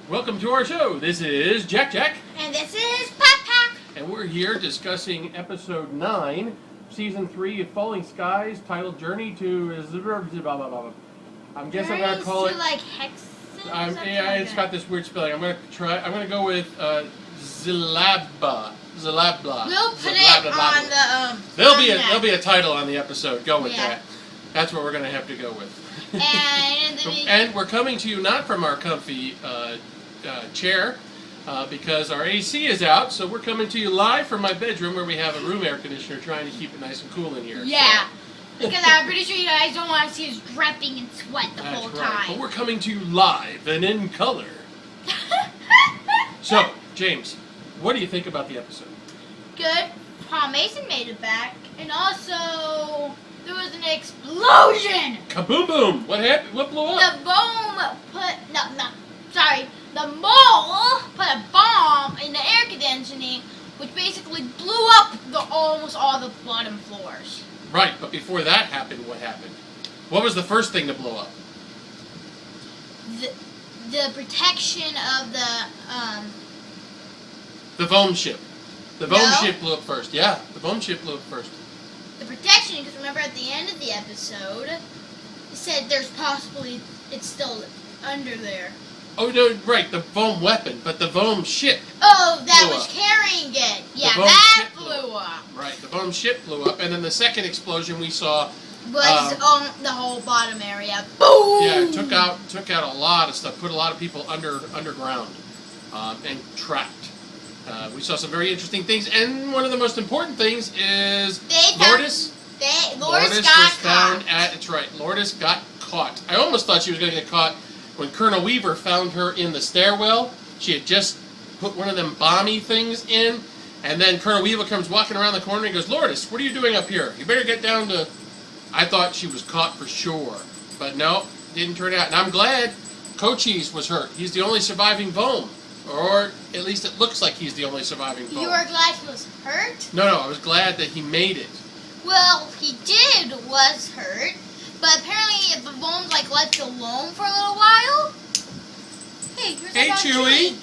Welcome to our show. This is JaqJaq. And this is PaqPaq. And we're here discussing episode 9, season 3 of Falling Skies, titled JourneyTo. I'm guessing I'm going to call it... like hexes? It's got this weird spelling. I'm going to go with Xibalba. Xibalba. We'll put it on the There'll be a title on the episode. Go with that. That's what we're going to have to go with. And we're coming to you not from our comfy chair, because our AC is out, so we're coming to you live from my bedroom where we have a room air conditioner trying to keep it nice and cool in here. Yeah, because I'm pretty sure you guys don't want to see us dripping in sweat the whole time. Right. But we're coming to you live and in color. So, James, what do you think about the episode? Good. Paul Mason made it back, and also there was an explosion. Kaboom boom! What happened? What blew up? The mole put a bomb in the air conditioning, which basically blew up almost all the bottom floors. Right, but before that happened, what happened? What was the first thing to blow up? The protection of the Vohm ship. The Vohm ship blew up first. Yeah, the Vohm ship blew up first. The protection, because remember at the end of the episode, it said there's possibly it's still under there. Oh, no, right, the Vohm weapon, but the Vohm ship. Oh, that was carrying it. Yeah, that blew up. Right, the Vohm ship blew up, and then the second explosion we saw was on the whole bottom area. Boom! Yeah, it took out a lot of stuff, put a lot of people underground, and trapped. We saw some very interesting things, and one of the most important things is Lourdes got found at. That's right, Lourdes got caught. I almost thought she was going to get caught when Colonel Weaver found her in the stairwell. She had just put one of them bomby things in, and then Colonel Weaver comes walking around the corner and goes, "Lourdes, what are you doing up here? You better get down to..." I thought she was caught for sure, but no, didn't turn out. And I'm glad Cochise was hurt. He's the only surviving Vohm, or at least it looks like he's the only surviving Vohm. You were glad he was hurt? No, I was glad that he made it. Well, he was hurt. But apparently, if the Vohm's left alone for a little while. Hey, Chewie.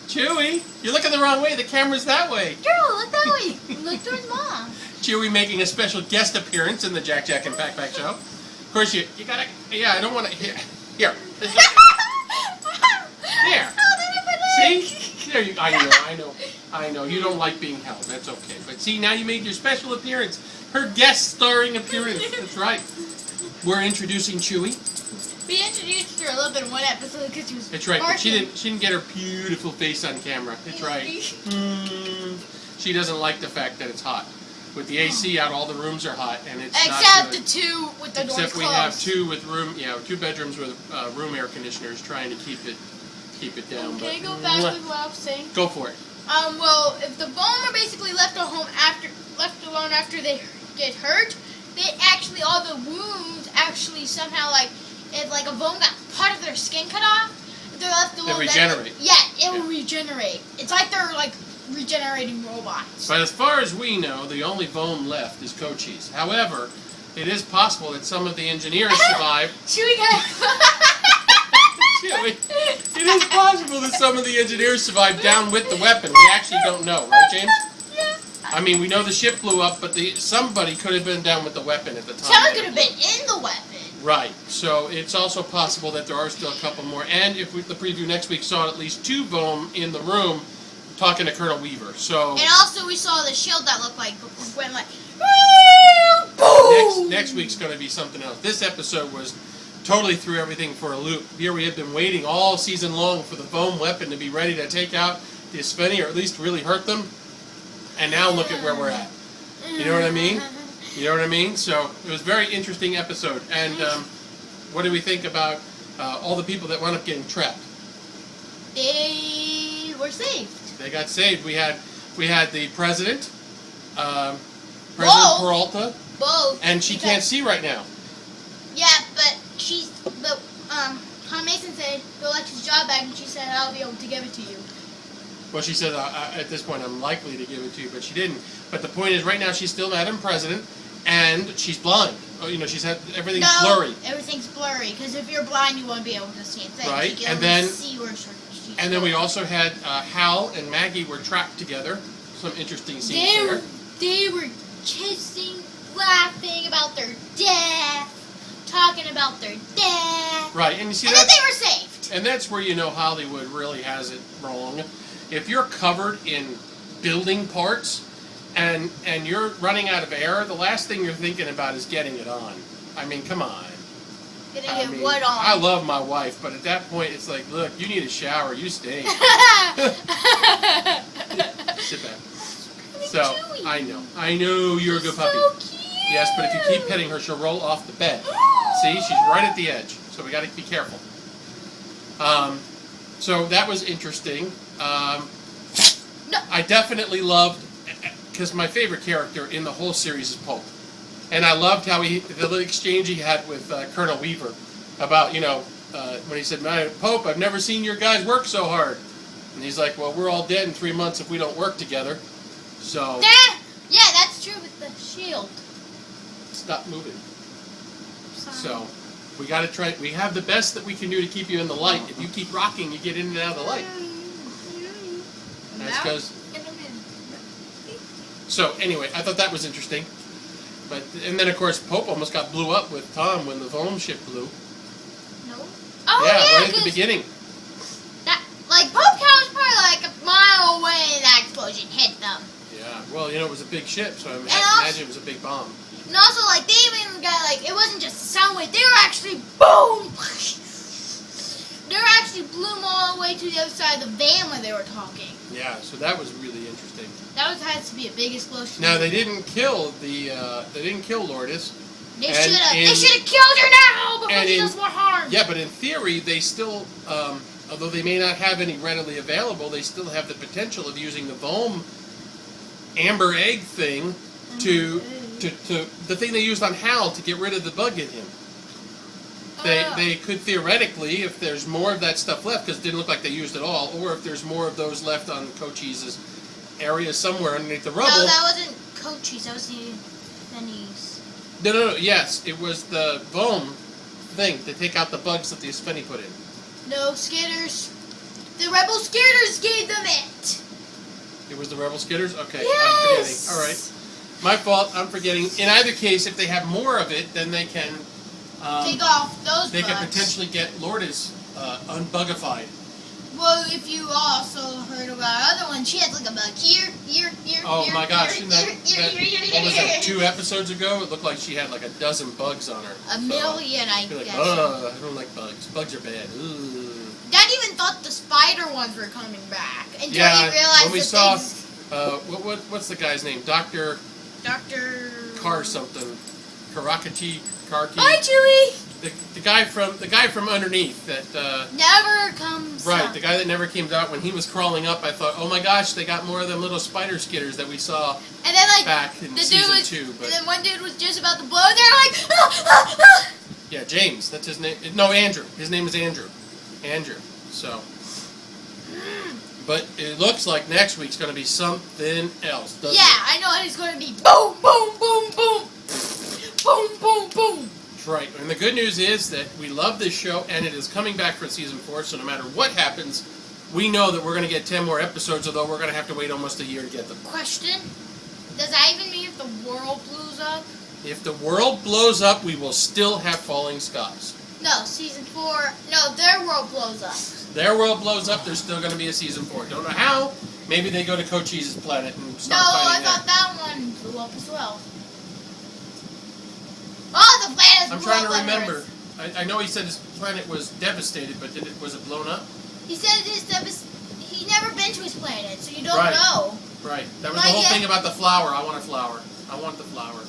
Chewie, you're looking the wrong way. The camera's that way. Girl, look that way. Look towards Mom. Chewie making a special guest appearance in the JaqJaq and PaqPaq show. Of course, you gotta. Yeah, I don't want to. Here. Here. See? There you. I know. You don't like being held. That's okay. But see, now you made your special appearance. Her guest starring appearance. That's right. We're introducing Chewie. We introduced her a little bit in one episode because she was. That's right, but she didn't get her beautiful face on camera. That's right. She doesn't like the fact that it's hot. With the AC out, all the rooms are hot, and it's except the two with the doors closed. Except we have two bedrooms with room air conditioners trying to keep it down. Can I go back with what I was saying? Go for it. Well, if the Vohm are basically left alone after they get hurt, all the wounds somehow if a Vohm got part of their skin cut off, if they're left alone, they regenerate. It will regenerate. It's like they're regenerating robots. But as far as we know, the only Vohm left is Cochise. However, it is possible that some of the engineers survived. Chewie It is possible that some of the engineers survived down with the weapon. We actually don't know, right, James? Yeah. I mean, we know the ship blew up, but somebody could have been down with the weapon at the time. Someone could have been in the weapon. Right. So it's also possible that there are still a couple more. And if the preview next week saw at least 2 Vohm in the room talking to Colonel Weaver. So. And also we saw the shield that looked went boom! Next week's going to be something else. This episode was totally threw everything for a loop. Here we have been waiting all season long for the Vohm weapon to be ready to take out the Espeni, or at least really hurt them. And now look at where we're at. You know what I mean? So it was a very interesting episode. And what do we think about all the people that wound up getting trapped? They were saved. They got saved. We had the president, President Peralta. Both. And she can't see right now. Yeah, but Tom Mason said, go let his job back, and she said, I'll be able to give it to you. Well, she said at this point I'm likely to give it to you, but she didn't. But the point is, right now she's still Madam President, and she's blind. Oh, you know, she's had everything's blurry. Everything's blurry because if you're blind, you won't be able to see a thing. Right, You can and only then see where she's and then we also had Hal and Maggie were trapped together. Some interesting scenes there. They were kissing, laughing about their death, talking about their death. Right, and you see and then they were saved. And that's where you know Hollywood really has it wrong. If you're covered in building parts and you're running out of air, the last thing you're thinking about is getting it on. I mean, come on. Getting what on? I love my wife, but at that point it's like, look, you need a shower, you stink. Sit back. So, I know you're a good puppy. Cute. Yes, but if you keep petting her, she'll roll off the bed. See, she's right at the edge, so we got to be careful. So that was interesting. I definitely loved, because my favorite character in the whole series is Pope. And I loved how the little exchange he had with Colonel Weaver about, when he said, Pope, I've never seen your guys work so hard. And he's like, well, we're all dead in 3 months if we don't work together. So... Yeah, that's true with the shield. Stop moving. So, we got to try. We have the best that we can do to keep you in the light. If you keep rocking, you get in and out of the light. That's because. So anyway, I thought that was interesting. And then of course Pope almost got blew up with Tom when the foam ship blew. No. Oh yeah, yeah, right at the beginning. Pope Town was probably like a mile away, and that explosion hit them. Yeah. Well, it was a big ship, so I imagine it was a big bomb. And also, they even got, it wasn't just sound wave. They were actually, boom! They were actually blew them all the way to the other side of the van when they were talking. Yeah, so that was really interesting. That has to be a big explosion. Now, they didn't kill Lourdes. They should have. They should have killed her now before she does more harm. Yeah, but in theory, they still, although they may not have any readily available, they still have the potential of using the Vohm amber egg thing to the thing they used on Hal to get rid of the bug in him. They could theoretically, if there's more of that stuff left, because it didn't look like they used it all, or if there's more of those left on Cochise' area somewhere underneath the rubble. No, that wasn't Cochise. That was the Fennies. No. Yes, it was the Vohm thing to take out the bugs that the Spenny put in. No, Skitters. The Rebel Skitters gave them it. It was the Rebel Skitters? Okay, yes! I'm forgetting. All right. My fault, I'm forgetting. In either case, if they have more of it, then they can... take off those They bugs. can potentially get Lourdes unbugified. Well, if you also heard about our other one, she has like a bug here. Oh my gosh, here, what was that, 2 episodes ago? It looked like she had like a dozen bugs on her. A million, I guess. I don't like bugs. Bugs are bad. Ugh. Dad even thought the spider ones were coming back until he realized when we saw, what's the guy's name? Dr. Car something. Karaki. Hi, Chewie. The guy from underneath that never comes. Right, up. the guy that never came out. When he was crawling up, I thought, oh my gosh, they got more of them little spider skitters that we saw and then, back in season 2. But and then one dude was just about to blow. They're like, ah. Yeah, James. That's his name. No, Andrew. His name is Andrew. So. But it looks like next week's going to be something else, doesn't it? Yeah, I know it's going to be boom, boom, boom, boom. Boom, boom, boom. That's right. And the good news is that we love this show, and it is coming back for season 4, so no matter what happens, we know that we're going to get 10 more episodes, although we're going to have to wait almost a year to get them. Question. Does that even mean if the world blows up? If the world blows up, we will still have Falling Skies. No, season 4. No, their world blows up. Their world blows up, there's still going to be a season 4. Don't know how. Maybe they go to Cochise's planet and start fighting I thought that one blew up as well. Oh, the planet I'm blew trying up to on remember. Earth. I know he said his planet was devastated, but was it blown up? He said he'd never been to his planet, so you don't Right. know. Right. That was the whole thing about the flower. I want a flower. I want the flower.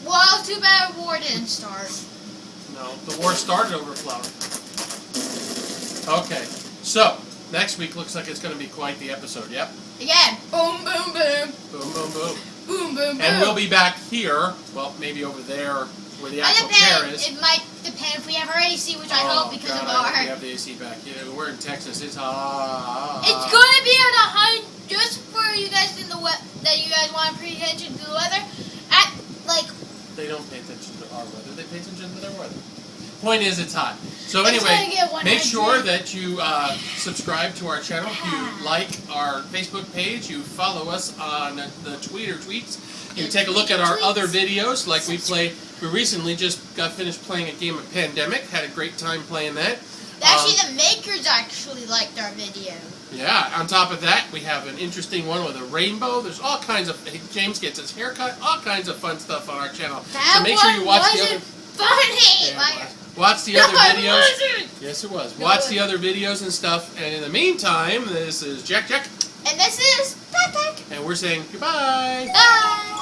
Well, too bad war didn't start. No, the war started over a flower. Okay, so next week looks like it's going to be quite the episode. Yep. Again, boom, boom, boom. Boom, boom, boom. Boom, boom, boom. And we'll be back here. Well, maybe over there where the actual chair is. It might depend if we have our AC, which I hope because of our. We have the AC back. Yeah, we're in Texas. It's hot. It's gonna be at 100. Just for you guys in the that you guys want to pay attention to the weather. At like. They don't pay attention to our weather. They pay attention to their weather. Point is, it's hot. So It's anyway, gonna get 100. make sure that you subscribe to our channel. You like our Facebook page. You follow us on the tweets. You take a look at our other videos, like we recently just got finished playing a game of Pandemic. Had a great time playing that. Actually, the makers actually liked our video. Yeah. On top of that, we have an interesting one with a rainbow. There's all kinds of. James gets his haircut. All kinds of fun stuff on our channel. That so make sure you watch the other. Funny. Yeah, watch the other videos. Wasn't. Yes, it was. Watch the other videos and stuff. And in the meantime, this is JaqJaq. And this is PacPaq. And we're saying goodbye. Bye.